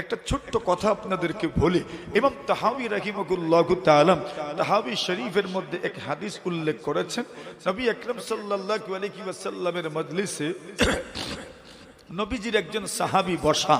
একটা ছোট্ট কথা আপনাদেরকে বলি। ইমাম তাহাবী রাহিমাহুল্লাহু তাআলা তাহাবী শরীফের মধ্যে এক হাদিস উল্লেখ করেছেন। নবী আকরাম সাল্লাল্লাহু আলাইহি ওয়াসাল্লামের মজলিসে নবীজির একজন সাহাবী বসা।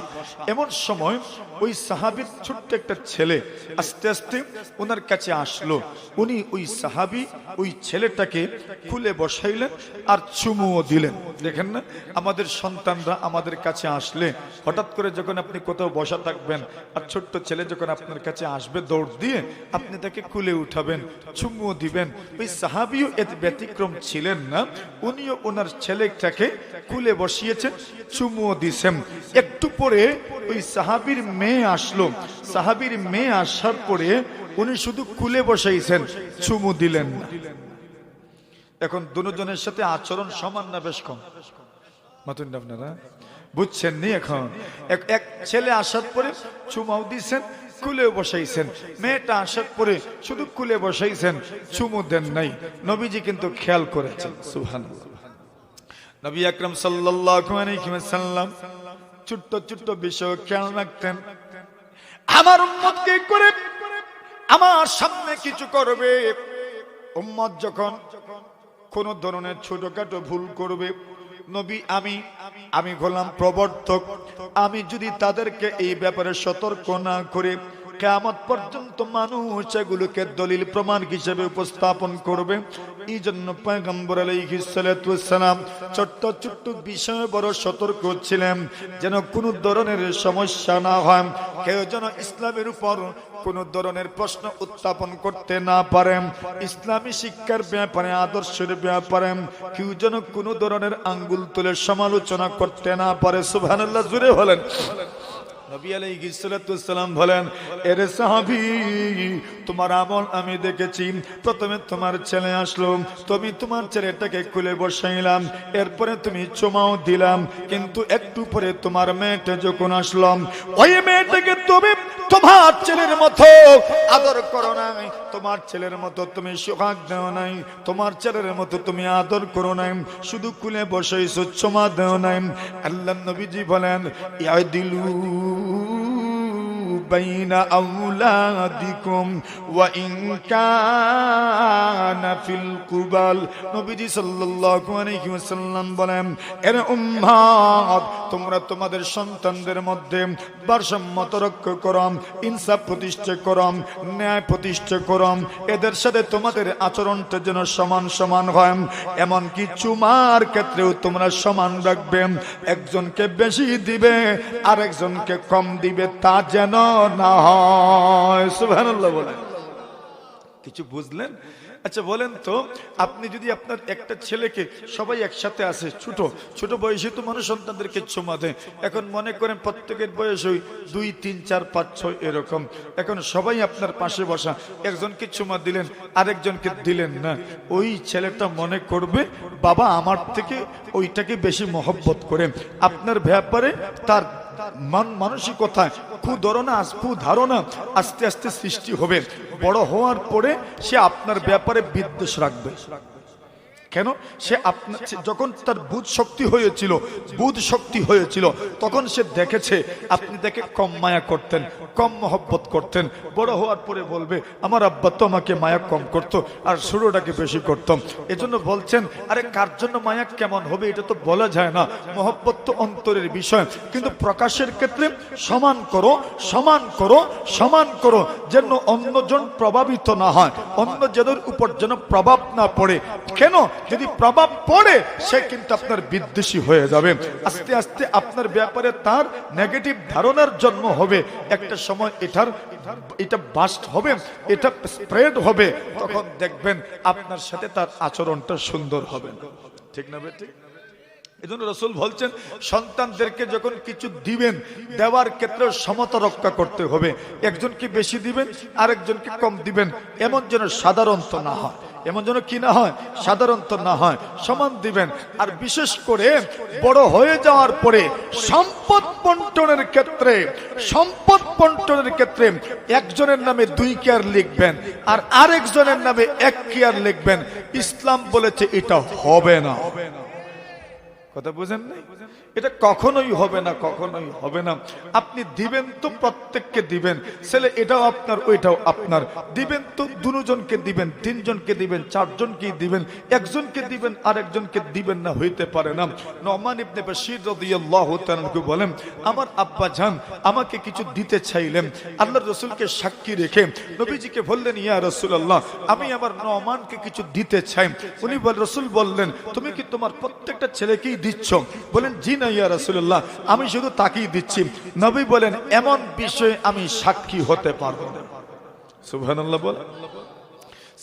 এমন সময় ওই সাহাবীর ছোট্ট একটা ছেলে আস্তে আস্তে ওনার কাছে আসলো। উনি ওই সাহাবী ওই ছেলেটাকে খুলে বসাইলেন আর চুমুও দিলেন। দেখেন না, আমাদের সন্তানরা আমাদের কাছে আসলে হঠাৎ করে যখন আপনি কোথাও বসা থাকবেন আর ছোট্ট ছেলে যখন আপনার কাছে আসবে দৌড় দিয়ে আপনি তাকে খুলে উঠাবেন, চুমুও দিবেন। ওই সাহাবীও এত ব্যতিক্রম ছিলেন না, উনিও ওনার ছেলেটাকে খুলে বসিয়েছেন, চুমুও দিছেন। একটু পরে ওই সাহাবীর মেয়ে আসলো। সাহাবীর মেয়ে আসার পরে উনি শুধু খুলে বসাইছেন, চুমু দিলেন না। এখন দুজনের সাথে আচরণ সমান না বেশ কম? মাতুন আপনারা বুঝছেন নি? এখন এক ছেলে আসার পরে চুমাও দিছেন, খুলে বসাইছেন। মেয়েটা আসার পরে শুধু খুলে বসাইছেন, চুমু দেন নাই। নবীজি কিন্তু খেয়াল করেছেন। সুবহানাল্লাহ। নবী আকরাম সাল্লাল্লাহু আলাইহি ওয়াসাল্লাম ছোট্ট ছোট্ট বিষয় খেয়াল রাখতেন। আমার উম্মত কি করে আমার সামনে কিছু করবে, উম্মত যখন কোন ধরনের ছোটখাটো ভুল করবে, নবী আমি হলাম প্রবর্তক। আমি যদি তাদেরকে এই ব্যাপারে সতর্ক না করে কিয়ামত পর্যন্ত মানুষ এগুলোকে দলিল প্রমাণ হিসেবে উপস্থাপন করবে। এই জন্য পয়গম্বর আলাইহিস সালাতু ওয়াস সালাম ছোট্ট ছোট্ট বিষয়ে বড় সতর্ক ছিলেন, যেন কোনো ধরনের সমস্যা না হয়, কেউ যেন ইসলামের উপর কোন ধরনের প্রশ্ন উত্থাপন করতে না পারেন, ইসলামী শিক্ষার ব্যাপারে আদর্শের ব্যাপারে কেউ যেন কোন ধরনের আঙ্গুল তুলে সমালোচনা করতে না পারে। সুবহানাল্লাহ, জোরে বলেন। নবী আলাইহিস সালাতু ওয়াস সালাম বলেন, এরে সাহাবী, তোমার আমল আমি দেখেছি। প্রথমে তোমার ছেলে আসলো, তুমি তোমার ছেলেটাকে খুলে বসাইলাম, এরপরে তুমি চুমাও দিলাম, কিন্তু একটু পরে তোমার মেয়েটা যখন আসলাম, ওই মেয়েটাকে তুমি তোমার ছেলের মতো আদর করো নাই, তোমার ছেলের মতো তুমি সোহাগ দাও নাই, তোমার ছেলের মতো তুমি আদর করো নাই, শুধু খুলে বসাইছো, চুমা দাও নাই। আল্লাহর নবীজি বলেন, ইয়াদিলু বাইনা আওলাদিকুম ওয়া ইন কানা ফিল কুবাল। নবীজি সাল্লাল্লাহু আলাইহি ওয়াসাল্লাম বলেন, এর উম্মত, তোমরা তোমাদের সন্তানদের মধ্যে ভারসাম্য রক্ষা করো, ইনসাফ প্রতিষ্ঠা করো, ন্যায় প্রতিষ্ঠা করো, এদের সাথে তোমাদের আচরণটা যেন সমান সমান হয়। এমনকি চুমার ক্ষেত্রেও তোমরা সমান রাখবে, একজনকে বেশি দিবে আর একজনকে কম দিবে, তা যেন না হয়। সুবহানাল্লাহ বলেন। কিছু বুঝলেন? আচ্ছা বলেন তো, আপনি যদি আপনার একটা ছেলেকে, সবাই একসাথে আছে, ছোট ছোট বয়সে তো মানুষ সন্তানদেরকে চুমা দেয়। এখন মনে করেন প্রত্যেকের বয়স ওই 2, 3, 4, 5, 6 এরকম। এখন সবাই আপনার পাশে বসা, একজনকে চুমা দিলেন আরেকজনকে দিলেন না, ওই ছেলেটা মনে করবে বাবা আমার থেকে ওইটাকে বেশি মহব্বত করে। আপনার ব্যাপারে তার মানসিকতায় কুধারণা আস্তে আস্তে সৃষ্টি হবে। বড় হওয়ার পরে সে আপনার ব্যাপারে বিদ্বেষ রাখবে। কেন? সে আপনার যখন তার বুধ শক্তি হয়েছিল তখন সে দেখেছে আপনি তাকে কম মায়া করতেন, কম মহব্বত করতেন। বড় হওয়ার পরে বলবে আমার আব্বা তো আমাকে মায়া কম করতো আর ছোটটাকে বেশি করতাম। এজন্য বলছেন, আরে কার জন্য মায়া কেমন হবে এটা তো বলা যায় না, মহব্বত তো অন্তরের বিষয়, কিন্তু প্রকাশের ক্ষেত্রে সমান করো যেন অন্যজন প্রভাবিত না হয়, অন্যজনের উপর যেন প্রভাব না পড়ে। কেন? যদি প্রভাব পড়ে সে কিন্তু আপনার বিদ্বেষী হয়ে যাবে, আস্তে আস্তে আপনার ব্যাপারে তার নেগেটিভ ধারণার জন্ম হবে। একটা সময় এটা বাস্ট হবে, এটা স্প্রেড হবে, তখন দেখবেন আপনার সাথে তার আচরণটা সুন্দর হবে না। ঠিক না বেঠিক? এজন্য রাসূল বলছেন, সন্তানদেরকে যখন কিছু দিবেন, দেওয়ার ক্ষেত্রে সমতা রক্ষা করতে হবে। একজনকে বেশি দিবেন আরেকজনকে কম দিবেন, এমন যেন সাধারণত না হয়, সাধারণত না হয়, সমান দিবেন। আর বিশেষ করে বড় হয়ে যাওয়ার পরে সম্পদ বন্টনের ক্ষেত্রে একজনের নামে 2 কেয়ার লিখবেন আর আরেকজনের নামে 1 কেয়ার লিখবেন। ইসলাম বলেছে এটা হবে না। কথা বুঝেন নাই? এটা কখনোই হবে না, কখনোই হবে না। আপনি দিবেন তো প্রত্যেককে দিবেন, ছেলে এটাও আপনার ওইটাও আপনার, দিবেন তো দুজনকে দিবেন, তিনজনকে দিবেন, চারজনকে দিবেন, একজনকে দিবেন আর একজনকে দিবেন না, হইতে পারে না। নোমান ইবনে বাশীর রাদিয়াল্লাহু তাআলা বলেন, আমার আব্বা জান আমাকে কিছু দিতে চাইলেন, আল্লাহর রাসূলকে সাক্ষী রেখে নবীজিকে বললেন, ইয়া রাসূলুল্লাহ আমি আমার নোমানকে কিছু দিতে চাই। উনি রাসূল বললেন, তুমি কি তোমার প্রত্যেকটা ছেলেকেই দিচ্ছ? বলেন, জি না ইয়া রাসূলুল্লাহ, আমি শুধু তাকেই দিচ্ছি। নবী বলেন, এমন বিষয়ে আমি সাক্ষী হতে পারবো না। সুবহানাল্লাহ বল।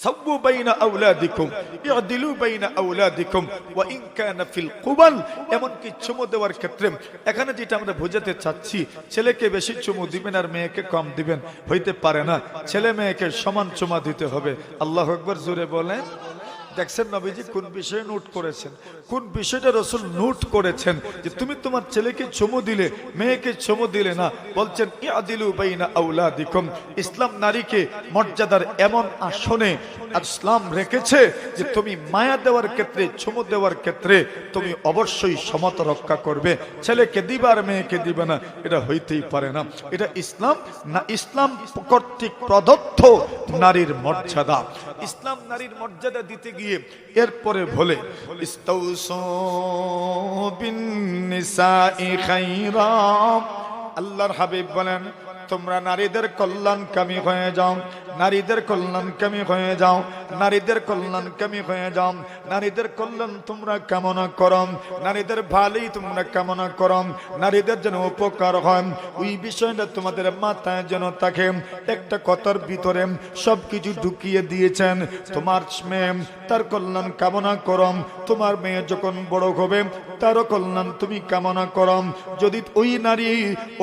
সাওয়ু বাইনা আওলাদিকুম ইআদিলু বাইনা আওলাদিকুম ওয়া ইন কানা ফিল কুবাল। এমন কি চুমু দেওয়ার ক্ষেত্রে এখানে যেটা আমরা বোঝাতে চাচ্ছি, ছেলেকে বেশি চুমু দিবেন আর মেয়েকে কম দিবেন, হইতে পারে না। ছেলে মেয়েকে সমান চুমা দিতে হবে। আল্লাহু আকবার, জোরে বলেন। দেখছেন নবীজি কোন বিষয়ে নোট করেছেন, কোন বিষয়টা রাসূল নোট করেছেন, যে তুমি তোমার ছেলেকে চুমু দিলে, মেয়েকে চুমু দিলে না। বলছেন ইয়াদিলু বাইনা আওলাদিকুম। ইসলাম নারীকে মর্যাদার এমন আসনে ইসলাম রেখেছে যে তুমি মায়া দেওয়ার ক্ষেত্রে, চুমু দেওয়ার ক্ষেত্রে তুমি অবশ্যই সমতা রক্ষা করবে। ছেলেকে দিবা আর মেয়েকে দিবে না, এটা হইতেই পারে না। এটা ইসলাম না, ইসলাম কর্তৃক প্রদত্ত নারীর মর্যাদা। ইসলাম নারীর মর্যাদা দিতে গিয়ে এরপরে বলে, ইস্তাউসু বিন-নিসাই খায়রা। আল্লাহর হাবিব বলেন, তোমরা নারীদের কল্যাণকামী হয়ে যাও, নারীদের কল্যাণকামী হয়ে যাও, নারীদের কল্যাণকামী হয়ে যাও। নারীদের কল্যাণ তোমরা কামনা করো, নারীদের ভালোই তোমরা কামনা করো, নারীদের যেন উপকার হয়, ওই বিষয়টা তোমাদের মাথায় যেন থাকে। একটা কথার ভিতরে সবকিছু ঢুকিয়ে দিয়েছেন। তোমার মেয়ে, তার কল্যাণ কামনা করো। তোমার মেয়ে যখন বড় হবে তারও কল্যাণ তুমি কামনা করো। যদি ওই নারী,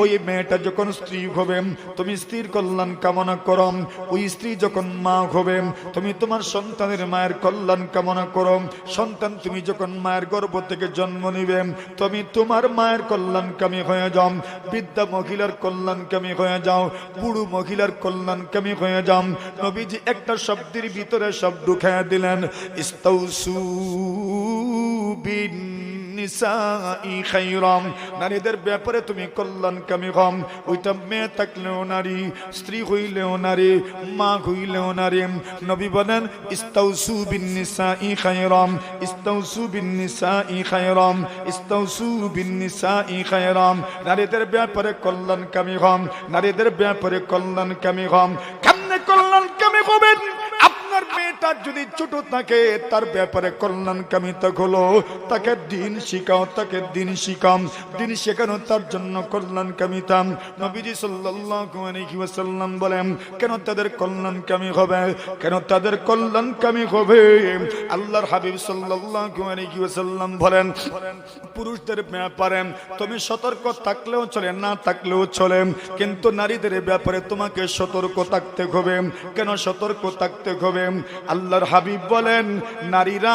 ওই মেয়েটা যখন স্ত্রী হবে, তুমি স্ত্রীর কল্যাণ কামনা করো। ওই স্ত্রী যখন মা হবে, তুমি তোমার সন্তানের মায়ের কল্যাণ কামনা করো। সন্তান তুমি যখন মায়ের গর্ভ থেকে জন্ম নিবে, তুমি তোমার মায়ের কল্যাণকামী হয়ে যাও। বৃদ্ধা মহিলার কল্যাণকামী হয়ে যাও, বুড়ো মহিলার কল্যাণকামী হয়ে যাও। নবীজি একটা শব্দের ভিতরে সব ঢুকায়া দিলেন, ইস্তাউসু বিন নিসাই খায়রাম। নারীদের ব্যাপারে তুমি কল্যাণকামী হও। ওইটা মেয়ে থাকলেও নারী, স্ত্রী হইলেও নারী, মা হইলেও নারী। নবী বলেন, ইস্তাউসু বিন নিসাই খায়রাম, ইস্তাউসু বিন নিসাই খায়রাম, ইস্তাউসু বিন নিসাই খায়রাম। নারীদের ব্যাপারে কল্যাণকামী হও, নারীদের ব্যাপারে কল্যাণকামী হও। কেমনে কল্যাণকামী হবেন? আপনার মেয়েটা যদি ছোট থাকে, তার ব্যাপারে কল্যাণকামিতা হলো তাকে দিন শিখাও, তাকে দিন শিখাও। দিন শেখানো তার জন্য কল্যাণকামিতা। নবীজি সাল্লাল্লাহু আলাইহি ওয়াসাল্লাম বলেন, কেন তাদের কল্যাণকামী হবে? কেন তাদের কল্যাণকামী হবে? আল্লাহর হাবিব সাল্লাল্লাহু আলাইহি ওয়াসাল্লাম বলেন, পুরুষদের ব্যাপারে তুমি সতর্ক থাকলেও চলে, না থাকলেও চলে, কিন্তু নারীদের ব্যাপারে তোমাকে সতর্ক থাকতে হবে। কেন সতর্ক থাকতে হবে? আল্লাহর হাবিব বলেন, নারীরা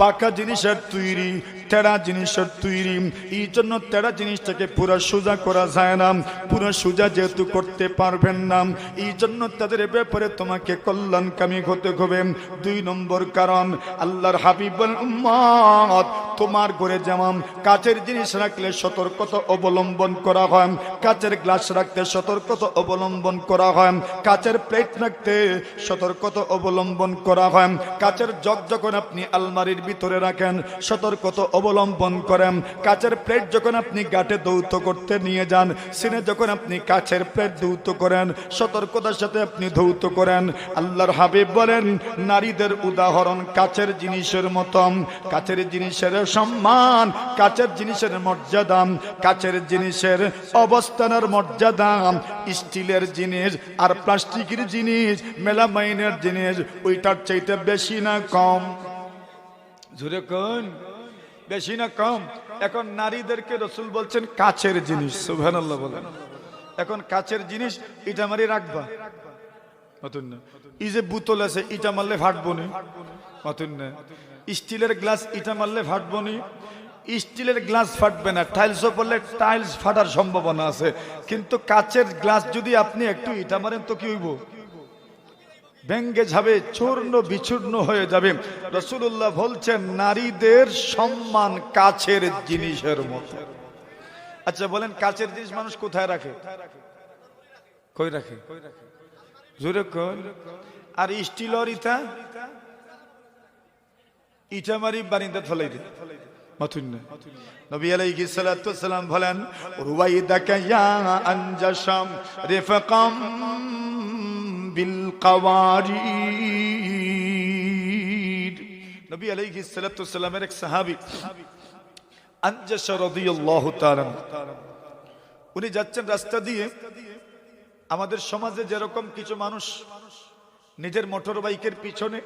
বাঁকা জিনিসের তৈরি, তেড়া জিনিসের তৈরি। এই জন্য তেড়া জিনিসটাকে পুরো সোজা করা যায় না। পুরো সোজা যেহেতু করতে পারবেন না, এই জন্য তাদের ব্যাপারে তোমাকে কল্যাণকামী হতে হবে। 2 নম্বর কারণ, আল্লাহর হাবিব বলেন, উম্মত তোমার ঘরে যেমন কাচের জিনিস রাখলে সতর্কতা অবলম্বন করা হয়, কাচের গ্লাস রাখতে সতর্কতা অবলম্বন করা হয়, কাচের প্লেট রাখতে সতর্কতা অবলম্বন করা হয়, কাচের জগ যখন আপনি আলমারির ভিতরে রাখেন সতর্কতা অবলম্বন করেন, কাচের প্লেট যখন আপনি গাটে দৌত করতে নিয়ে যান, সিনে যখন আপনি কাচের প্লেট দৌত করেন, সতর্কতার সাথে আপনি ধৌত করেন। আল্লাহর হাবিব বলেন, নারীদের উদাহরণ কাচের জিনিসের মতন। কাচের জিনিসের সম্মান, কাচের জিনিসের মর্যাদা, কাচের জিনিসের অবস্থানের মর্যাদা স্টিলের জিনিস আর প্লাস্টিকের জিনিস, মেলামাইনের জিনিস, ওইটার চাইতে বেশি না কম? জোরে কোন? বেশি না কম? এখন নারীদেরকে রাসূল বলছেন কাচের জিনিস। সুবহানাল্লাহ বলেন। এখন কাচের জিনিস এটা মারি রাখবা, মতন না। এই যে বোতল আছে এটা মারলে ফাটবো নি, মতন না। স্টিলের গ্লাস এটা মারলে ফাটবো নি, স্টিলের গ্লাস ফাটবে না। টাইলসও পড়লে টাইলস ফাটার সম্ভাবনা আছে, কিন্তু কাচের গ্লাস যদি আপনি একটু ইটা মারেন তো কি হইব? ভেঙ্গে যাবে, চূর্ণ বিচূর্ণ হয়ে যাবে। রাসূলুল্লাহ বলছেন, নারীদের সম্মান কাচের জিনিসের মতো। আচ্ছা বলেন, কাচের জিনিস মানুষ কোথায় রাখে? কই রাখে? জোরে কই। আর স্টিলর ইটা মারি বারিন্দা ফলাই দে মাথুন না। নবী আলাইহিস সালাতু ওয়াসসালাম বলেন, রুওয়াইদাকা ইয়া আনজাশাম রিফকাম বিল কাওয়ারিদ। নবী আলাইহিস সালাতু ওয়াসসালামের এক সাহাবী আনজাশা রাদিয়াল্লাহু তাআলা, উনি যাচ্ছেন রাস্তা দিয়ে। আমাদের সমাজে যেরকম কিছু মানুষ নিজের মোটর বাইকের পিছনে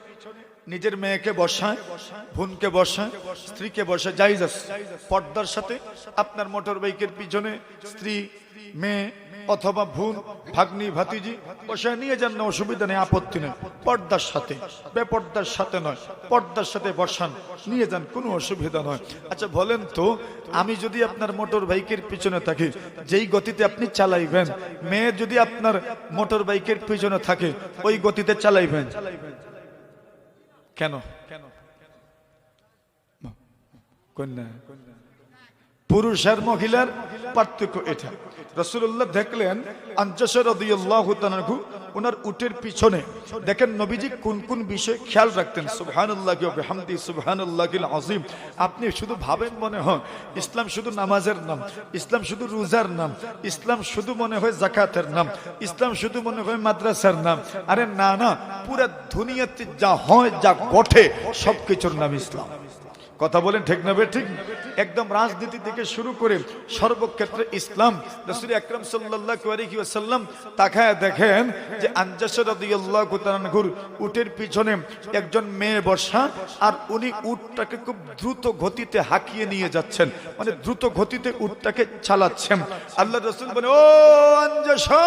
নিজের মেয়েকে বসায়, বোনকে বসায়, স্ত্রীকে বসায়, জায়েজ আছে। পর্দার সাথে আপনার মোটর বাইকের পিছনে স্ত্রী, মেয়ে অথবা বোন, ভাগ্নি, ভাতিজি বসায় নিয়ে যান না, অসুবিধা নেই, আপত্তি নেই। পর্দার সাথে, বেপর্দার সাথে নয়, পর্দার সাথে বসান, নিয়ে যান, কোনো অসুবিধা নয়। আচ্ছা বলেন তো, আমি যদি আপনার মোটর বাইকের পিছনে থাকি, যেই গতিতে আপনি চালাইবেন, মেয়ে যদি আপনার মোটর বাইকের পিছনে থাকে, ওই গতিতে চালাইবেন কেন? কন্যা, পুরুষ আর মহিলার পার্থক্য এটা। রাসূলুল্লাহ দেখলেন আনজাশা রাদিয়াল্লাহু তাআলা ওনার উটের পিছনে, দেখেন নবীজি কোন কোন বিষয় খেয়াল রাখতেন। সুবহানাল্লাহি ওয়া বিহামদিহি সুবহানাল্লাহিল আযীম। আপনি শুধু ভাবেন মনে হয় ইসলাম শুধু নামাজের নাম, ইসলাম শুধু রোজার নাম, ইসলাম শুধু মনে হয় যাকাতের নাম, ইসলাম শুধু মনে হয় মাদ্রাসার নাম। আরে না না, পুরো দুনিয়াতে যা হয়, যা ঘটে, সবকিছুর নাম ইসলাম। কথা বলেন ঠিক না ঠিক? একদম রাজনীতি থেকে শুরু করে সর্বক্ষেত্রে ইসলাম। রাসূল আকরাম সাল্লাল্লাহু আলাইহি ওয়াসাল্লাম তাকায় দেখেন যে আনজাশা রাদিয়াল্লাহু তাআলা উটের পিছনে একজন মেয়ে বসা, আর উনি উটটাকে খুব দ্রুত গতিতে হাঁকিয়ে নিয়ে যাচ্ছেন, মানে দ্রুত গতিতে উটটাকে চালাচ্ছেন। আল্লাহর রাসূল বলে, ও আনজাশা,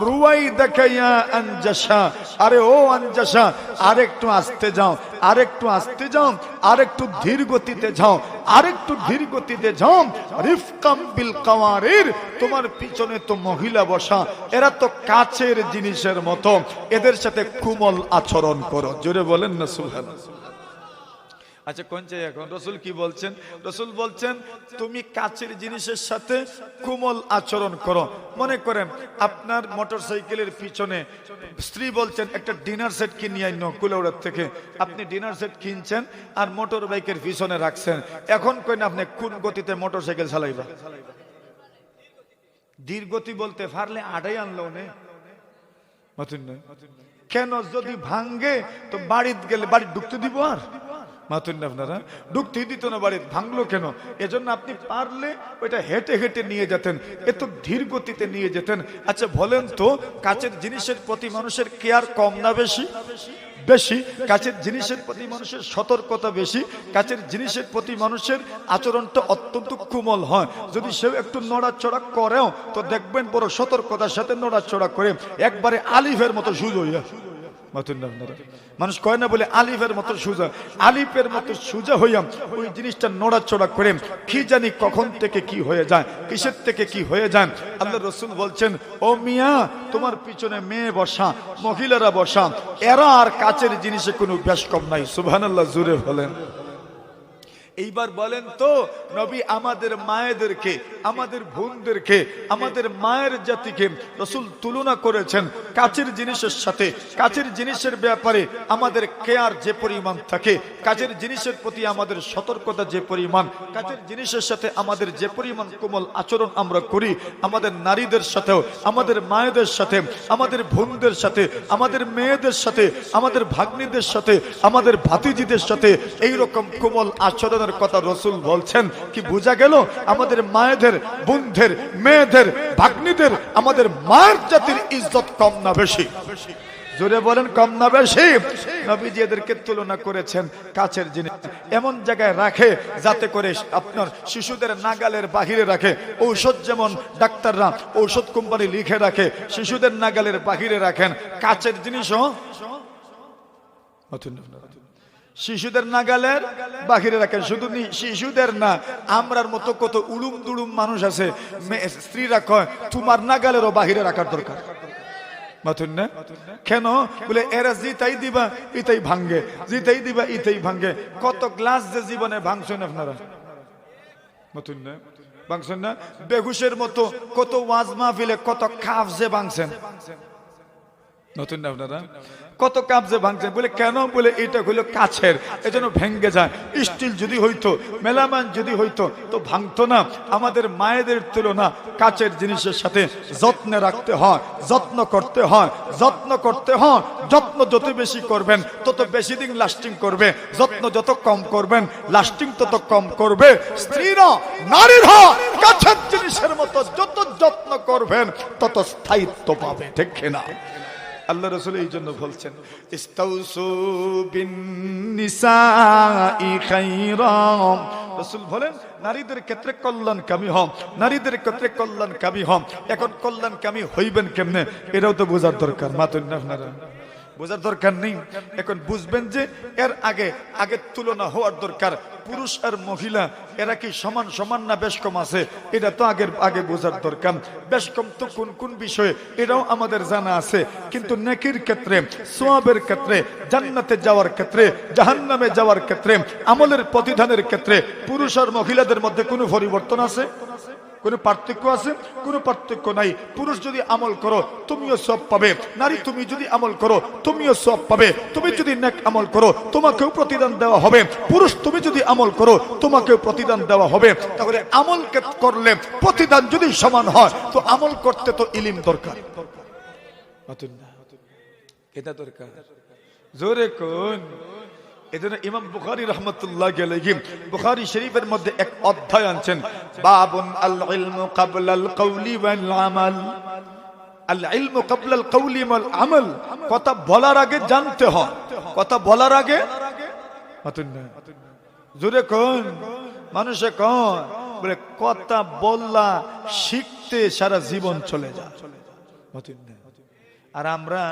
রুওয়াইদাকা ইয়া আনজাশা, আরে ও আনজাশা, আরেকটু আস্তে যাও, আরেকটু আস্তে যাও, আরেকটু ধীর গতিতে যাও, আরেকটু ধীর গতিতে যাও। রিফকাম বিল কাওয়ারির, তোমার পিছনে তো মহিলা বসা, এরা তো কাচের জিনিসের মতো, এদের সাথে কোমল আচরণ করো। জোরে বলেন না সুবহানাল্লাহ। আচ্ছা কোন চাই এখন? রাসূল কি বলছেন? রাসূল বলছেন তুমি কাচের জিনিসের সাথে কোমল আচরণ করো। মনে করেন আপনার মোটরসাইকেলের পিছনে স্ত্রী বলছেন একটা ডিনার সেট কিনে আইনো কুলাউড়ার থেকে, আপনি ডিনার সেট কিনছেন আর মোটর বাইকের পিছনে রাখছেন। এখন কইন আপনি কোন গতিতে মোটরসাইকেল চালাইবা? ধীর গতি বলতে পারলে আড়াই আনলো নে মতন না। কেন? যদি ভাঙ্গে তো বাড়িতে গেলে বাড়ি ঢুকতে দিব? আর আপনারা ঢুকতে দিত না, বাড়ি ভাঙলো কেন? এজন্য আপনি পারলে ওইটা হেঁটে হেঁটে নিয়ে যেতেন, এত ধীর গতিতে নিয়ে যেতেন। আচ্ছা বলেন তো, কাচের জিনিসের প্রতি মানুষের কেয়ার কম না বেশি? বেশি। কাচের জিনিসের প্রতি মানুষের সতর্কতা বেশি, কাচের জিনিসের প্রতি মানুষের আচরণটা অত্যন্ত কোমল হয়। যদি সেও একটু নড়াচড়া করেও তো দেখবেন বড় সতর্কতার সাথে নড়াচড়া করে, একবারে আলিফের মতো সুজা হইয়া। মানুষ কয় না বলে আলিফের মতো সুজা, আলিফের মতো সুজা হইয়া ওই জিনিসটা নড়াচড়া করে কি জানি কখন থেকে কি হয়ে যায়, কিসের থেকে কি হয়ে যায়। আল্লাহ রাসূল বলছেন, ও মিয়া, তোমার পিছনে মেয়ে বসা, মহিলারা বসা, এরা আর কাচের জিনিসে কোনো বেশ কম নাই। সুবহানাল্লাহ, জোরে বলেন। এইবার বলেন তো, নবী আমাদের মায়েদেরকে, আমাদের বোনদেরকে, আমাদের মায়ের জাতিকে রাসূল তুলনা করেছেন কাচের জিনিসের সাথে। কাচের জিনিসের ব্যাপারে আমাদের কেয়ার যে পরিমাণ থাকে, কাচের জিনিসের প্রতি আমাদের সতর্কতা যে পরিমাণ, কাচের জিনিসের সাথে আমাদের যে পরিমাণ কোমল আচরণ আমরা করি, আমাদের নারীদের সাথেও, আমাদের মায়েদের সাথে, আমাদের বোনদের সাথে, আমাদের মেয়েদের সাথে, আমাদের ভাগ্নীদের সাথে, আমাদের ভাতিজিদের সাথে এইরকম কোমল আচরণ কথা রাসূল বলছেন। কি বোঝা গেল? আমাদের মায়েদের, বোনদের, মেয়েদের, ভাগ্নীদের, আমাদের মায়ের জাতির ইজ্জত কম না বেশি? জোরে বলেন, কম না বেশি? নবীজি এদেরকে তুলনা করেছেন কাচের জিনিস এমন জায়গায় রাখে যাতে করে আপনার শিশুদের নাগালের বাহিরে রাখে। ঔষধ যেমন ডাক্তাররা ঔষধ কোম্পানি লিখে রাখে, শিশুদের নাগালের বাহিরে রাখেন, কাচের জিনিসও শিশুদের নাগালের বাহিরে রাখেন। শুধু শিশুদের না, আমরার মতো কত উলুম দুলুম মানুষ আছে, স্ত্রীরা কয় তোমার নাগালেরও বাহিরে রাখার দরকার। কেন? বলে এরা জিতাই দিবা ইতাই ভাঙ্গে, জিতাই দিবা ইতাই ভাঙ্গে। কত গ্লাস যে জীবনে ভাঙছেন আপনারা, ভাঙছেন না? বেহুশের মতো কত ওয়াজ মাহফিলে কত কাফ যে ভাঙছেন, নতুন না আপনারা? কত কাপ যে ভাঙছেন, বলে কেন? বলে এটা হইলো কাছের, এজন্য ভেঙ্গে যায়। স্টিল যদি হইতো, মেলামান যদি হইতো তো ভাঙতো না। আমাদের মায়েদের তুলনা কাচের জিনিসের সাথে যত্নে রাখতে হয়, যত্ন করতে হয়, যত্ন করতে হয়। যত্ন যত বেশি করবেন তত বেশি দিন লাস্টিং করবে, যত্ন যত কম করবেন লাস্টিং তত কম করবে। স্ত্রীরা, নারীরা কাছের জিনিসের মতো যত যত্ন করবেন তত স্থায়িত্ব পাবে, ঠিক কিনা? আল্লাহ রাসূল এই জন্য বলছেন, ইস্তাউসু বিন নিসাই খায়রাম। রাসূল বলেন নারীদের ক্ষেত্রে কল্যাণকামী হন, নারীদের ক্ষেত্রে কল্যাণকামী হন। এখন কল্যাণকামী হইবেন কেমনে এটাও তো বোঝার দরকার। মাতুন না আপনারা? বোঝার দরকার নেই। এখন বুঝবেন যে এর আগে তুলনা হওয়ার দরকার। পুরুষ আর মহিলা এরা কি সমান সমান না বেশ কম আছে, এটা তো আগে বোঝার দরকার। বেশ কম তো কোন কোন বিষয়ে এটাও আমাদের জানা আছে, কিন্তু নেকির ক্ষেত্রে, সওয়াবের ক্ষেত্রে, জান্নাতে যাওয়ার ক্ষেত্রে, জাহান্নামে যাওয়ার ক্ষেত্রে, আমলের প্রতিদানের ক্ষেত্রে পুরুষ আর মহিলাদের মধ্যে কোনো পরিবর্তন আছে? কোন পার্থক্য আছে? কোনো পার্থক্য নাই। পুরুষ যদি আমল করো তুমিও সওয়াব পাবে, নারী তুমি যদি আমল করো তুমিও সওয়াব পাবে। তুমি যদি নেক আমল করো তোমাকেও প্রতিদান দেওয়া হবে, পুরুষ তুমি যদি আমল করো তোমাকেও প্রতিদান দেওয়া হবে। তাহলে আমল করলে প্রতিদান যদি সমান হয় তো আমল করতে তো ইলম দরকার, এটা দরকার। জোরে কোন? এজন্য ইমাম বুখারী রাহমাতুল্লাহি আলাইহি বুখারী শরীফের মধ্যে এক অধ্যায় আনছেন, বাবুন আল ইলমু ক্বাবলাল কওলি ওয়াল আমাল। আল ইলমু ক্বাবলাল কওলি ওয়াল আমাল, কথা বলার আগে জানতে হয়, কথা বলার আগে। জোরে কোন? মানুষে কোন বলে কথা বললা শিখতে সারা জীবন চলে যায়, আর আমরা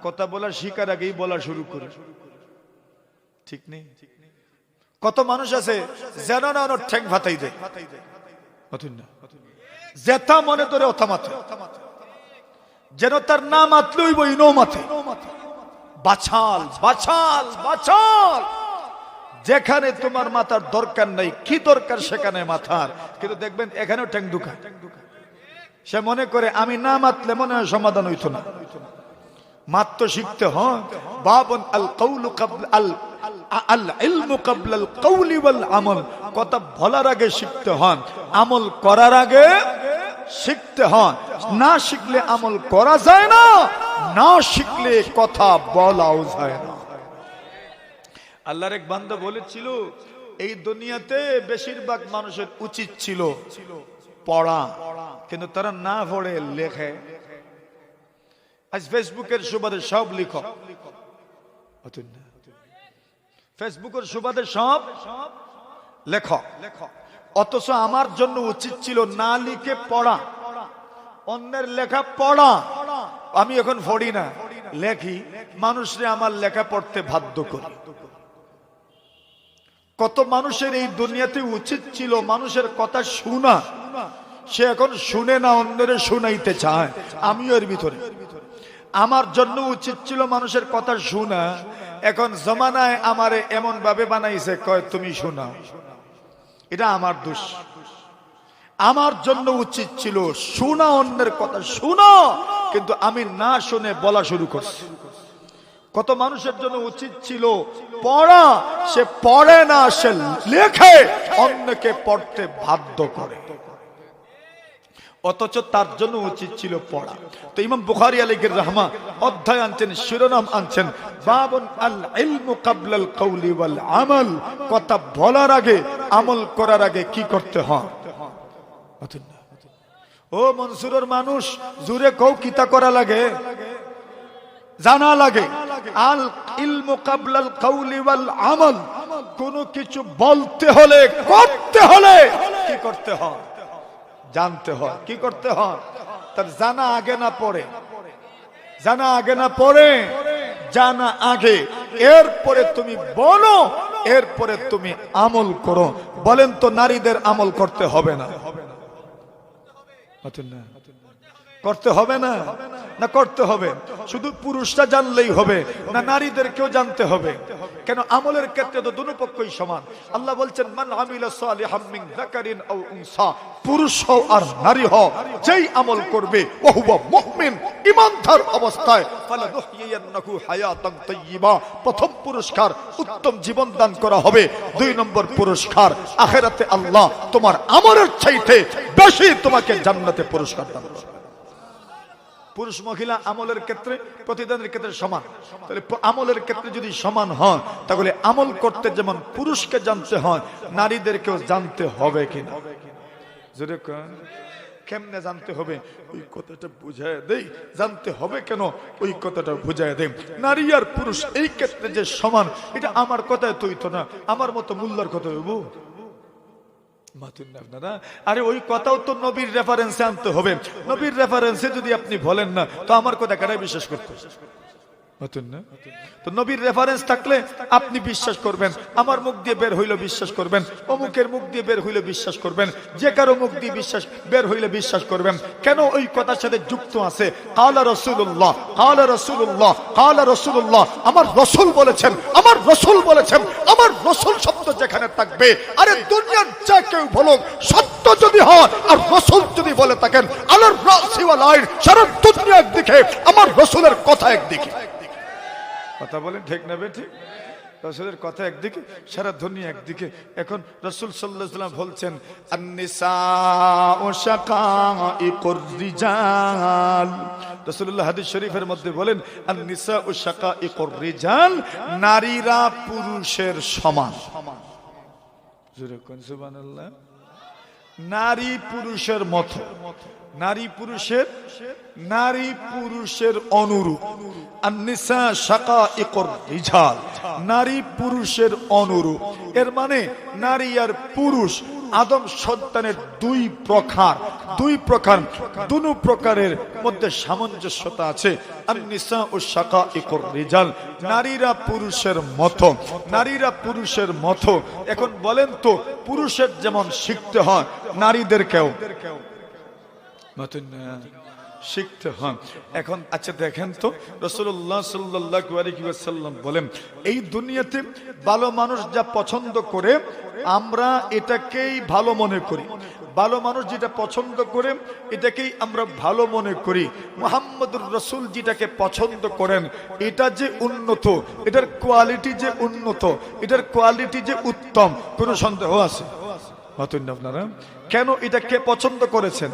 কথা বলা শিখার আগেই বলা শুরু করি, ঠিক নেই? কত মানুষ আছে যেন না ঠ্যাং ভাতাই দেয়, জেতা মনে ধরে অথা মাথে, যেন তার না মাতলই বই নো মাথে। বাছাল বাছাল বাছাল, যেখানে তোমার মাথার দরকার নাই, কি দরকার সেখানে মাথার, কিন্তু দেখবেন এখানেও ঠ্যাং ঢুকায়। সে মনে করে আমি না মাতলে মনে হয় সমাধান হইতো না। মাত্র শিখতে হয়। বাবুন আল কওলু ক্বাবলা আল ইলমু ক্বাবলাল কওলি ওয়াল আমল, কথা বলার আগে শিখতে হয়, আমল করার আগে শিখতে হয়। না শিখলে আমল করা যায় না, না শিখলে কথা বলাও যায় না। আল্লাহর এক বান্দা বলেছিল, এই দুনিয়াতে বেশিরভাগ মানুষের উচিত ছিল পড়া, কিন্তু তারা না পড়ে লেখে। আজ ফেসবুকের সুবাদে সব লিখো, ফেসবুকের সুবাদে সব লেখো, অথচ আমার জন্য উচিত ছিল না লিখে পড়া, অন্যের লেখা পড়া। আমি এখন পড়ি না, লেখি, মানুষরে আমার লেখা পড়তে বাধ্য করি। কত মানুষের এই দুনিয়াতে উচিত ছিল মানুষের কথা শোনা, সে এখন শুনে না, অন্যরে শুনাইতে চায়। আমিও এর ভিতরে। আমার জন্য উচিত ছিল মানুষের কথা শোনা, এখন জমানায় আমারে এমন ভাবে বানাইছে, কয় তুমি শোনাও। এটা আমার দোষ। আমার জন্য উচিত ছিল শোনা, অন্যের কথা শোনা, কিন্তু আমি না শুনে বলা শুরু করছি। কত মানুষের জন্য উচিত ছিল পড়া, সে পড়ে না, সে লেখে, অন্যকে পড়তে বাধ্য করে, অথচ তার জন্য উচিত ছিল পড়া। তো ইমাম বুখারী আলাইহির রাহমা অধ্যায় আনছেন, শিরোনাম আনছেন, বাবুন আল ইলমু ক্বাবলাল কওলি ওয়াল আমাল, কথা বলার আগে, আমল করার আগে কি করতে হয়। ও মনসুরের মানুষ, জুরে কও কিতা করা লাগে, জানা লাগে। আল ইলমু ক্বাবলাল কওলি ওয়াল আমাল, কোন কিছু বলতে হলে, করতে হলে কি করতে হয়, জানতে হয়। কি করতে হয়? তার জানা আগে না পড়ে, জানা আগে না পড়ে, জানা আগে, এরপরে তুমি বলো, এরপরে তুমি আমল করো। বলেন তো নারীদের আমল করতে হবে না? করতে হবে না? না করতে হবে? শুধু পুরুষরা জানলেই হবে না, নারীদেরকেও জানতে হবে? কেন আমলের ক্ষেত্রে তো দুনো পক্ষই সমান। আল্লাহ বলছেন মান আমিলা সালিহাম মিন যাকারিন আও উনসা, পুরুষ হও আর নারী হও, যেই আমল করবে ওয়া হুয়া মুমিন, ঈমানদার অবস্থায়, ফালানুহইয়ান্নাহু হায়াতান তাইয়্যিবা, প্রথম পুরস্কার উত্তম জীবন দান করা হবে। 2 নম্বর পুরস্কার আখিরাতে আল্লাহ তোমার আমলের চাইতে বেশি তোমাকে জান্নাতে পুরস্কার দান করবে। পুরুষ মহিলা আমলের ক্ষেত্রে প্রতিদানের ক্ষেত্রে সমান। তাহলে আমলের ক্ষেত্রে যদি সমান হয়, তাহলে আমল করতে যেমন পুরুষকে জানতে হয়, নারীদেরকেও জানতে হবে কিনা? যদি কেমনে জানতে হবে ওই কথাটা বুঝায় দেই। জানতে হবে কেন ওই কথাটা বুঝায় দেই। নারী আর পুরুষ এই ক্ষেত্রে যে সমান, এটা আমার কথায় তৈতো না, আমার মতো মোল্লার কথা হইব। আপনারা আরে ওই কথাও তো নবীর রেফারেন্সে আনতে হবে। নবীর রেফারেন্সে যদি আপনি বলেন না, তো আমার কথা কারাই বিশ্বাস করতে? তো নবীর রেফারেন্স থাকলে আপনি বিশ্বাস করবেন, আমার মুখ দিয়ে বের হইলে বিশ্বাস করবেন, অমুকের মুখ দিয়ে বের হইলে বিশ্বাস করবেন, যে কারো মুখ দিয়ে বিশ্বাস বের হইলে বিশ্বাস করবেন। কেন ওই কথার সাথে যুক্ত আছে কালা রাসূলুল্লাহ, কালা রাসূলুল্লাহ, কালা রাসূলুল্লাহ, আমার রাসূল বলেছেন, আমার রাসূল বলেছেন। আমার রাসূল শব্দ যেখানে থাকবে, আরে দুনিয়ার যে কেউ বলুক, সত্য যদি হয় আর রাসূল যদি বলে থাকেন, আলার রাসি ওয়াল আইন, সারা দুনিয়া একদিকে, আমার রাসূলের কথা একদিকে। কথা বলেন ঠিক না বেঠিক? রাসূলের কথা একদিকে, সারা দুনিয়া একদিকে। এখন রাসূল সাল্লাল্লাহু আলাইহি ওয়াসাল্লাম বলছেন আন-নিসাউ শাকাঈকুর রিজাল। রাসূলুল্লাহ হাদিস শরীফের মধ্যে বলেন আন-নিসাউ শাকাঈকুর রিজাল, নারীরা পুরুষের সমান। জোরে কোন সুবহানাল্লাহ। নারী পুরুষের মতো, নারী পুরুষের অনুরূপ। আন-নিসা শাকাঈকুর রিজাল, নারী পুরুষের অনুরূপ। এর মানে নারী আর পুরুষ আদম সন্তানের দুই প্রকার, দুনো প্রকারের মধ্যে সামঞ্জস্যতা আছে। আন-নিসা ও শাকাঈকুর রিজাল, নারীরা পুরুষের মতো, নারীরা পুরুষের মতো। এখন বলেন তো, পুরুষের যেমন শিখতে হয়, নারীদেরকেও শিখতে হয়। এখন আচ্ছা দেখেন তো, রাসূলুল্লাহ সাল্লাল্লাহু আলাইহি ওয়াসাল্লাম বলেন এই দুনিয়াতে ভালো মানুষ যা পছন্দ করে, আমরা এটাকেই ভালো মনে করি। ভালো মানুষ যেটা পছন্দ করে, এটাকেই আমরা ভালো মনে করি। মুহাম্মদুর রাসূল যেটাকে পছন্দ করেন, এটা যে উন্নত, এটার কোয়ালিটি যে উন্নত, এটার কোয়ালিটি যে উত্তম, কোনো সন্দেহ আছে? আপনারা কেন এটাকে পছন্দ করেছেন?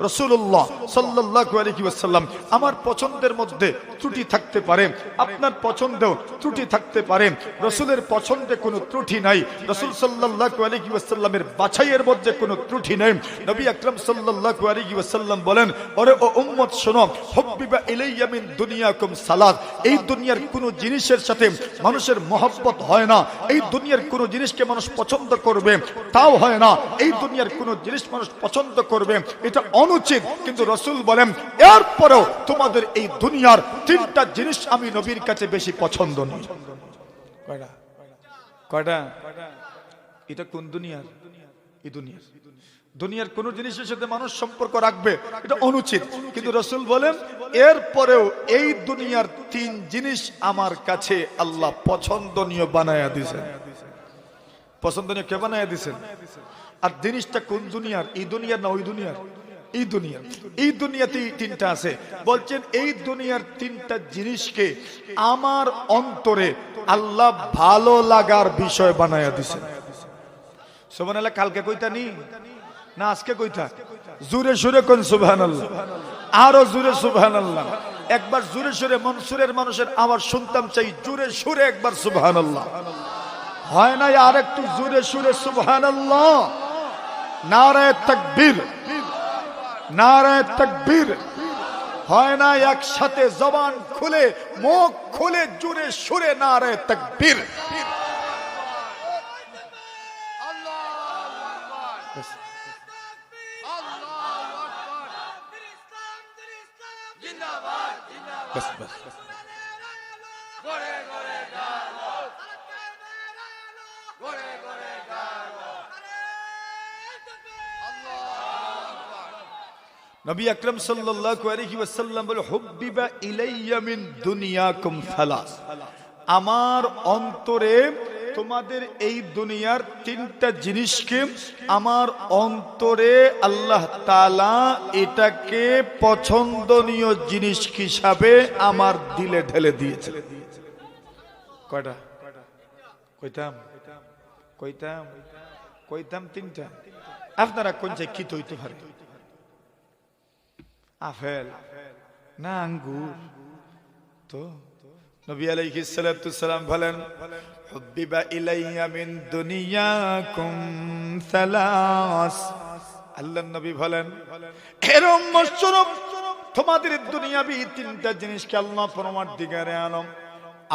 রাসূলুল্লাহ সাল্লাল্লাহু আলাইহি ওয়াসাল্লাম, আমার পছন্দের মধ্যে ত্রুটি থাকতে পারে, আপনার পছন্দেও ত্রুটি থাকতে পারে। রাসূলের পছন্দে কোনো ত্রুটি নাই, রাসূল সাল্লাল্লাহু আলাইহি ওয়াসাল্লামের বাছাইয়ের মধ্যে কোনো ত্রুটি নেই। নবী আকরাম সাল্লাল্লাহু আলাইহি ওয়াসাল্লাম বলেন, ওরে ও উম্মত শোনো, হুব্বিবা ইলাইয়া মিন দুনিয়াকুম সালাত, এই দুনিয়ার কোনো জিনিসের সাথে মানুষের মহব্বত হয় না। এই দুনিয়ার কোনো জিনিসকে মানুষ পছন্দ করবে তাও হয় না। এই দুনিয়ার কোনো জিনিস মানুষ পছন্দ করবে, এটা অনুচিত। কিন্তু রাসূল বলেন, এরপরেও তোমাদের এই দুনিয়ার 3টা জিনিস আমি নবীর কাছে বেশি পছন্দ নই। কয়টা? এটা কোন দুনিয়ার? এই দুনিয়ার। দুনিয়ার কোন জিনিসের সাথে মানুষ সম্পর্ক রাখবে, এটা অনুচিত। কিন্তু রাসূল বলেন, এরপরেও এই দুনিয়ার 3 জিনিস আমার কাছে আল্লাহ পছন্দনীয় বানায়া দিয়েছেন। পছন্দনীয় কে বানায়া দিয়েছেন? আর জিনিসটা কোন দুনিয়ার? এই দুনিয়ার না ওই দুনিয়ার? এই দুনিয়ার। এই দুনিয়াতেই 3টা আছে। বলছেন এই দুনিয়ার 3টা জিনিসকে আমার অন্তরে আল্লাহ ভালো লাগার বিষয় বানায়া দিয়েছেন। সুবহানাল্লাহ। কালকে কইতা নি না আজকে কইতা? জোরে সুরে কোন সুবহানাল্লাহ, আরো জোরে সুবহানাল্লাহ। একবার জোরে সুরে মনসুরের মানুষের আওয়াজ শুনতাম চাই, জোরে সুরে একবার সুবহানাল্লাহ। হয় না? আর একটু জোরে সুরে সুবহানাল্লাহ। নারায়ে তাকবীর, নারায়ে তাকবীর। হয় না? একসাথে জবান খুলে মুখ খুলে জোরে সুরে নারায়ে তাকবীর। बस बस नबी अकरम सल्लल्लाहु अलैहि वसल्लम बोले हुब्बिबा इलैया मिन दुनियाकुम सलास, আমার অন্তরে তোমাদের এই দুনিয়ার তিনটা জিনিসকে আমার অন্তরে আল্লাহ তাআলা এটাকে পছন্দনীয় জিনিস হিসাবে আমার দিলে ঢেলে দিয়েছে। কয়টা? কইতাম কইতাম কইতাম তিনটা। আপনারা কোন যে কি হইতে পারে? আপেল না আঙ্গুর? তো নবী আলাইহিস সালাতু সালাম বলেন, হুব্বিবা ইলাইয়া মিন দুনিয়াকুম সালাস। আল্লাহর নবী বলেন, এরম মশরুব তোমাদের দুনিয়াবি তিনটা জিনিসকে আল্লাহ পরমার্থিকারে আলম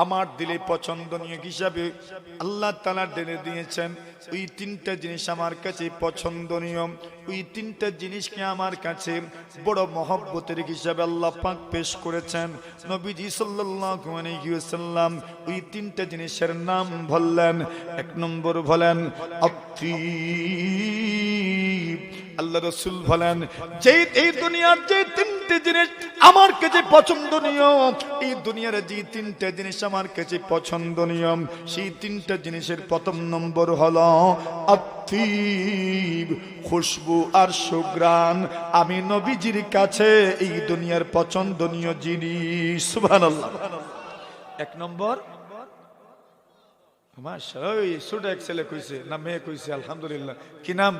আমার দিলে পছন্দনীয় হিসাবে আল্লাহ তাআলা ঢেলে দিয়েছেন। ওই তিনটা জিনিস আমার কাছে পছন্দনীয়, ওই তিনটা জিনিসকে আমার কাছে বড় মহব্বতের হিসাবে আল্লাহ পাক পেশ করেছেন। নবীজি সাল্লাল্লাহু আলাইহি ওয়াসাল্লাম ওই তিনটা জিনিসের নাম বললেন। এক নম্বর বলেন আত্তিব। আল্লাহ রাসূল বলেন, যে এই দুনিয়ার যে তিনটে জিনিস আমার কাছে পছন্দনীয়, এই দুনিয়ার যে তিনটে জিনিস আমার কাছে পছন্দনীয়, সেই তিনটা জিনিসের প্রথম নম্বর হলো আত্তিব, খুশবু আর সুঘ্রাণ। আমি নবীজির কাছে এই দুনিয়ার পছন্দনীয় জিনিস। সুবহানাল্লাহ। এক নম্বর মাশাআল্লাহ, ওই ছোট এক ছেলে কইছে না মেয়ে কইছে, আলহামদুলিল্লাহ। কি নাম?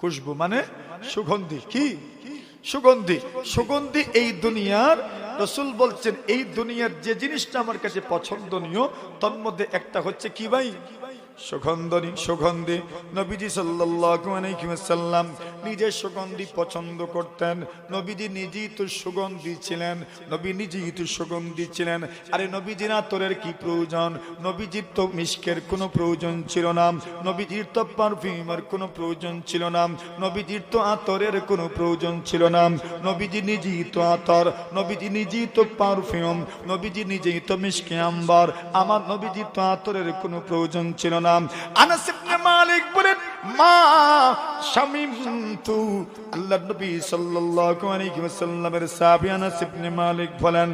খুশবু মানে সুগন্ধি। কি সুগন্ধি? সুগন্ধি এই দুনিয়ার, রাসূল বলছেন এই দুনিয়ার যে জিনিসটা আমার কাছে পছন্দনীয় তার মধ্যে একটা হচ্ছে কি ভাই? সুগন্ধি। সুগন্ধি। নবীজি সাল্লাল্লাহু আলাইহি ওয়াসাল্লাম নিজে সুগন্ধি পছন্দ করতেন। নবীজি নিজেই তো সুগন্ধি ছিলেন, নবী নিজেই তো সুগন্ধি ছিলেন। আরে নবীজির আতরের কি প্রয়োজন? নবীজির তো মিশকের কোনো প্রয়োজন ছিল না, নবীজির তো পারফিউমের কোনো প্রয়োজন ছিল না, নবীজির তো আতরের কোনো প্রয়োজন ছিল না। নবীজি নিজেই তো আতর, নবীজি নিজেই তো পারফিউম, নবীজি নিজেই তো মিশকে আম্বার। আমার নবীজির তো আতরের কোনো প্রয়োজন ছিল না। আনাস ইবনে মালিক বলেন, মা শামিমতু। আল্লাহর নবী সাল্লাল্লাহু আলাইহি ওয়াসাল্লামের সাহাবী আনাস ইবনে মালিক বলেন,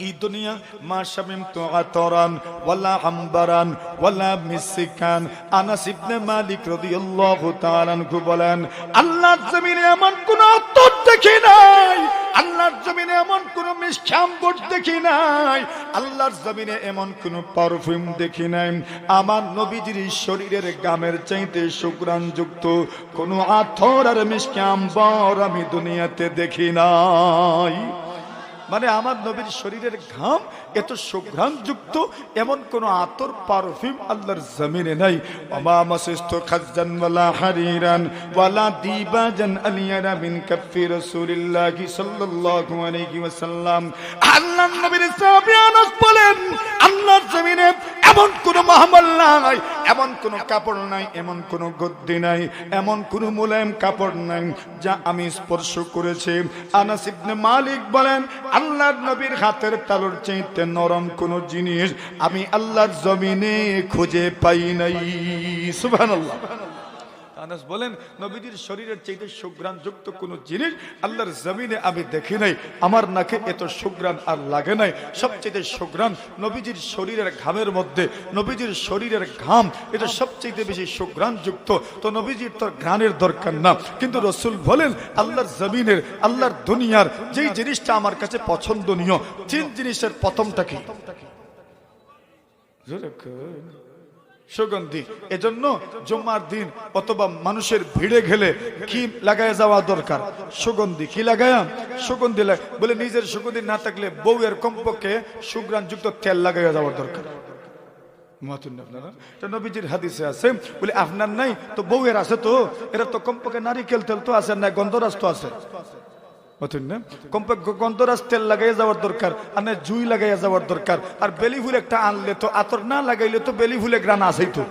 এই দুনিয়া মা শামিমতু আতরান ওয়ালা আম্বারান ওয়ালা মিসকান। আনাস ইবনে মালিক রাদিয়াল্লাহু তাআলা আনহু বলেন, আল্লাহর জমিনে এমন কোন আতর দেখি নাই, আল্লাহর জমিনে এমন কোন মিষ্টি আম্বর দেখি নাই, আল্লাহর জমিনে এমন কোন পারফিউম দেখি নাই আমার নবীজির শরীরের গামের চাইতে সুঘ্রাণযুক্ত কোন আতর আর মিষ্টি আম্বর আমি দুনিয়াতে দেখি নাই। মানে আমার নবীর শরীরের ঘাম এত সুঘ্রাণযুক্ত এমন কোন আতর পারফিউম আল্লাহর জমিনে নাই। ওমা মাসিস্তু খাজ্জান ওয়ালা হারিরান ওয়ালা দিবাজান আলিয়ারা মিন কাফি রাসূলিল্লাহি সাল্লাল্লাহু আলাইহি ওয়াসাল্লাম। আল্লাহর নবীর সাহাবী আনাস বলেন, আল্লাহর জমিনে এমন কোন মাহমল নাই, এমন কোন কাপড় নাই, এমন কোন গদ্দি নাই, এমন কোন মুলায়েম কাপড় নাই যা আমি স্পর্শ করেছি। আনাস ইবনে মালিক বলেন, আল্লাহর নবীর হাতের তালুর চাইতে নরম কোন জিনিস আমি আল্লাহর জমিনে খুঁজে পাই নাই। সুবহানাল্লাহ। আনাস বলেন, নবীজির শরীরের চাইতে সুঘ্রাণ যুক্ত কোন জিনিস আল্লাহর জমিনে আমি দেখি নাই। আমার নাকে এত সুঘ্রাণ আর লাগে নাই। সবচেয়ে সুঘ্রাণ নবীজির শরীরের ঘামের মধ্যে, নবীজির শরীরের ঘাম এটা সবচেয়ে বেশি সুঘ্রাণ যুক্ত। তো নবীজির তো ঘ্রাণের দরকার না, কিন্তু রাসূল বলেন আল্লাহর জমিনের, আল্লাহর দুনিয়ার যেই জিনিসটা আমার কাছে পছন্দনীয়, তিন জিনিসের প্রথমটা কি? সুগন্ধি। এজন্য জুম্মার দিন অথবা মানুষের ভিড়ে গেলে কি লাগায় যাওয়া দরকার? সুগন্ধি। কি লাগায়? সুগন্ধি। বলে নিজের সুগন্ধি না থাকলে বউয়ের কমপক্ষে সুঘ্রাণযুক্ত তেল লাগাইয়া যাওয়ার দরকার। নবীজির হাদিসে আছে, বলে আপনার নাই তো বউয়ের আছে, তো এরা তো কমপক্ষে নারিকেল তেল তো আছে, না গন্ধরাজ তো আছে, কমপক্ষে গন্ধরাজ তেল লাগাইয়া যাওয়ার দরকার, আর না জুই লাগাইয়া যাওয়ার দরকার। আর বেলি ফুল একটা আনলে তো, আতর না লাগাইলে তো বেলি ফুলে গ্রান আছেই তো।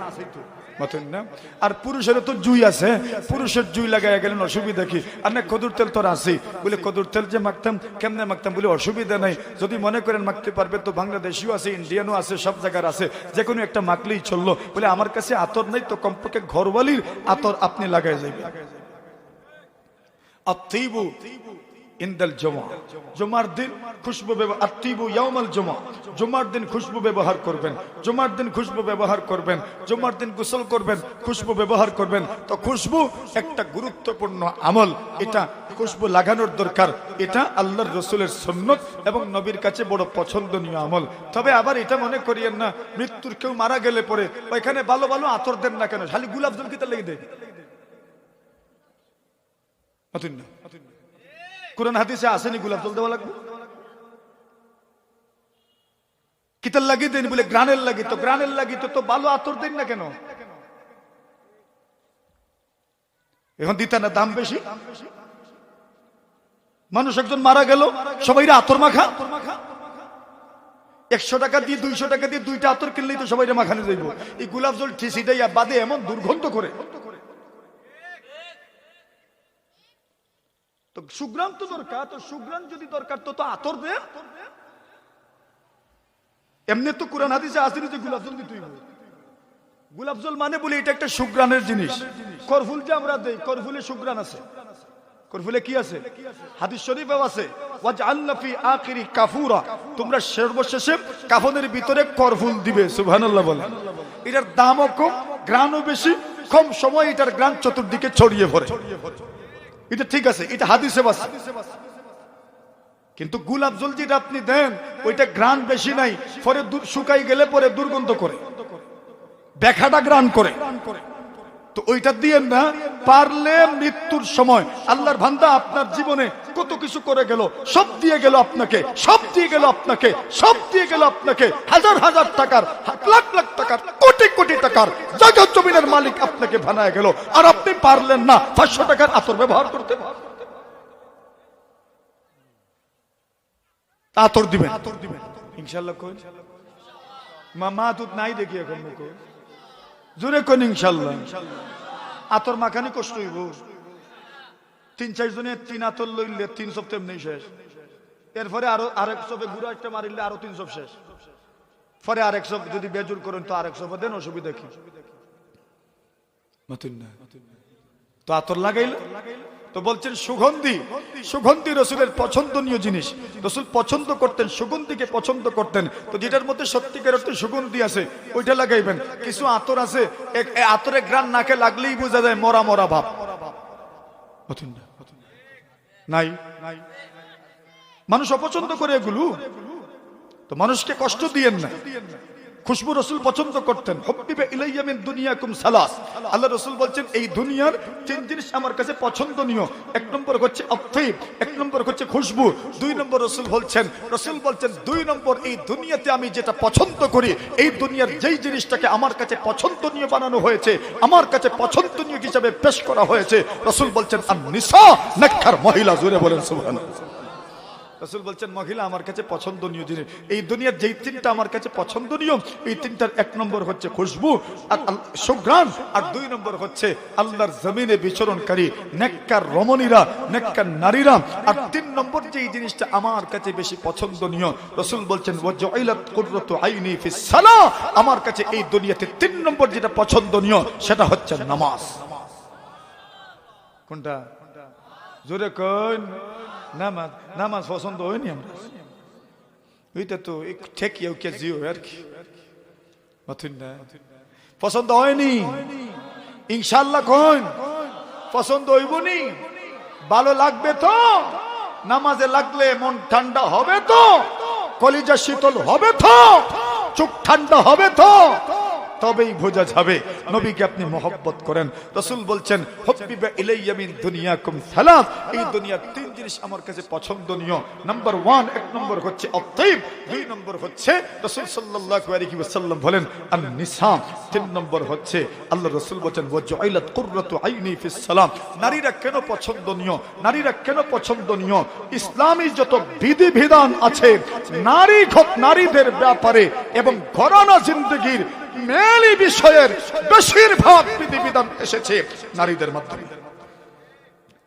আর পুরুষের তো জুই আছে, পুরুষের জুই লাগাইয়া গেলেন অসুবিধা কি? আর না কদুর তেল তো আছে, বলে কদুর তেল যে মাখতাম কেমনে মাখতাম? বলে অসুবিধা নাই, যদি মনে করেন মাখতে পারবে তো বাংলাদেশিও আছে, ইন্ডিয়ানও আছে, সব জায়গার আছে, যে কোনো একটা মাখলেই চললো। বলে আমার কাছে আতর নাই, তো কমপক্ষে ঘরওয়ালির আতর আপনি লাগাই যাবেন। আত্তিবু ইনদাল জুমা, জুমার দিন খুশবু ব্যবহার, আতিবু ইয়াউমাল জুমা, জুমার দিন খুশবু ব্যবহার করবেন, জুমার দিন খুশবু ব্যবহার করবেন, জুমার দিন গোসল করবেন, খুশবু ব্যবহার করবেন। তো খুশবু একটা গুরুত্বপূর্ণ আমল, এটা খুশবু লাগানোর দরকার, এটা আল্লাহর রাসূলের সুন্নাত এবং নবীর কাছে বড় পছন্দনীয় আমল। তবে আবার এটা মনে করিয়েন না মৃত্যুর কেউ মারা গেলে পরে ওইখানে ভালো ভালো আতর দেন না কেন, খালি গোলাপ জল কিতা লেগে দেয়? কোরআন হাদিসে আসেনি গোলাপ জল দেওয়া লাগবে? কিতার লাগিয়ে দেন বলে গ্রানের লাগি, তো গ্রানের লাগি তো ভালো আতর দেন না কেন? এখন দিতে না, দাম বেশি। মানুষ একজন মারা গেল, সবাই আতর মাখা, 100 টাকা দিয়ে 200 টাকা দিয়ে 2টা আতর কিনলেই তো সবাই মাখানো যাইব। এই গোলাপ জল ঠিসিটাই বাদে এমন দুর্গন্ধ করে। তো সুগ্রাম তো দরকার, তো সুগ্রাম যদি দরকার তো আতর দেন। এমনি তো কোরআন হাদিসে আসেনি যে গোলাপ জল দিতে হইব। গোলাপ জল মানে বলি এটা একটা সুগ্রানের জিনিস। করফুল যে আমরা দেই, করফুলে সুগ্রান আছে। করফুলে কি আছে? হাদিস শরীফেও আছে, ওয়াজআলনা ফি আখিরি কাফুরা, তোমরা সর্বশেষে কাফনের ভিতরে করফুল দিবে। সুবহানাল্লাহ বলেন। এটার দামও কম, গ্রানও বেশি, কম সময় এটার গ্রান চতুর্দিকে ছড়িয়ে পড়ে। এটা ঠিক আছে, এটা হাদিসে আছে। কিন্তু গোলাপ জল যেটা আপনি দেন ওইটা গ্রান বেশি নাই, পরে শুকাই গেলে পরে দুর্গন্ধ করে, বেখাটা গ্রান করে। তো ওইটা দিয়েন না। পারলে মৃত্যুর সময় আল্লাহর বান্দা আপনার জীবনে কত কিছু করে গেল, সব দিয়ে গেল আপনাকে, সব দিয়ে গেল আপনাকে, সব দিয়ে গেল আপনাকে, হাজার হাজার টাকার, লাখ লাখ টাকার, কোটি কোটি টাকার জায়গা জমিনের মালিক আপনাকে বানায় গেল, আর আপনি পারলেন না 500 টাকার আতর ব্যবহার করতে। আতর দিবেন ইনশাআল্লাহ। কই মামা দুধ নাই দেখি এখন মুখে জোরে কোন ইনশাআল্লাহ। আতর মাখানি কষ্ট হইব। 3-4 জনে 3 আতর লইলে 3 সপ্তাহ এমনি শেষ। এরপরে আরেক সবে গুড়া একটা মারিলে আরো 3 সপ্তাহ শেষ। পরে আরেক সব যদি বেজুর করেন তো আরেক সপ্তাহ দেন, অসুবিধা কি? তো আতর লাগাইলে তো বলছেন সুগন্ধি, সুগন্ধি রসুলের পছন্দনীয় জিনিস। রসুল পছন্দ করতেন, সুগন্ধিকে পছন্দ করতেন। তো যেটার মধ্যে সত্যিকার অর্থে সুগন্ধি আছে ওইটা লাগাইবেন। কিছু আতর আছে আতরে গ্রান নাকে লাগলেই বোঝা যায় মরা মরা ভাব। নাই, মানুষ অপছন্দ করে এগুলো। তো মানুষকে কষ্ট দিয়েন না। খুশবু রসুল পছন্দ করতেন। হুব্বিবা ইলাইয়া মিন দুনিয়াকুম সালাস, আল্লাহ রসুল বলছেন এই দুনিয়ার 3 জিনিস আমার কাছে পছন্দনীয়। 1 নম্বর হচ্ছে আত্মীব, 1 নম্বর হচ্ছে খুশবু, 2 নম্বর রসুল বলছেন 2 নম্বর এই দুনিয়াতে আমি যেটা পছন্দ করি, এই দুনিয়ার যেই জিনিসটাকে আমার কাছে পছন্দনীয় বানানো হয়েছে, আমার কাছে পছন্দনীয় হিসাবে পেশ করা হয়েছে, রসুল বলছেন আন-নিসা, নেককার মহিলা। জোরে বলেন সুবহানাল্লাহ। রাসূল বলছেন মহিলা আমার কাছে পছন্দনীয় জিনিস। এই দুনিয়ার যেই 3টা আমার কাছে পছন্দনীয়, এই 3টার 1 নম্বর হচ্ছে খুশবু আর সুঘ্রাণ, আর 2 নম্বর হচ্ছে আল্লাহর জমিনে বিচরণকারী নেককার রমণীরা, নেককার নারীরা, আর 3 নম্বর যেই জিনিসটা আমার কাছে বেশি পছন্দনীয়, রাসূল বলছেন ওয়াজআইলাত কুররাতু আইনি ফিস সালাহ, আমার কাছে এই দুনিয়াতে 3 নম্বর যেটা পছন্দনীয় সেটা হচ্ছে নামাজ। কোনটা? জোরে কোন। নামাজ। নামাজ পছন্দ হয়নি আমরা, ওইটা তো ঠেকিয়ে কে জিও আর কি পছন্দ হয়নি। ইনশাআল্লাহ কোন পছন্দ হইবনি, ভালো লাগবে তো। নামাজে লাগলে মন ঠান্ডা হবে তো, কলিজা শীতল হবে তো, চোখ ঠান্ডা হবে তো, তবেই বোঝা যাবে নবীকে আপনি মহব্বত করেন। রাসূল বলছেন হুব্বিবা ইলাইয়া মিন দুনিয়াকুম সালাস, এই দুনিয়ার 3 জিনিস আমার কাছে পছন্দনীয়। নাম্বার 1, 1 নম্বর হচ্ছে আত্মীব, 2 নম্বর হচ্ছে রাসূল সাল্লাল্লাহু আলাইহি ওয়াসাল্লাম বলেন আন-নিসা, 3 নম্বর হচ্ছে আল্লাহ রাসূল বলেন ওয়াজআইলাত কুররাতু আইনি ফিস সালাম। নারীরা কেন পছন্দনীয়? নারীরা কেন পছন্দনীয়? ইসলামী যত বিধিবিধান আছে নারীদের ব্যাপারে এবং ঘরানা জিন্দেগীর মেলি বিষয়ের বেশিরভাগ বিধিবিধান এসেছে নারীদের মাধ্যমে।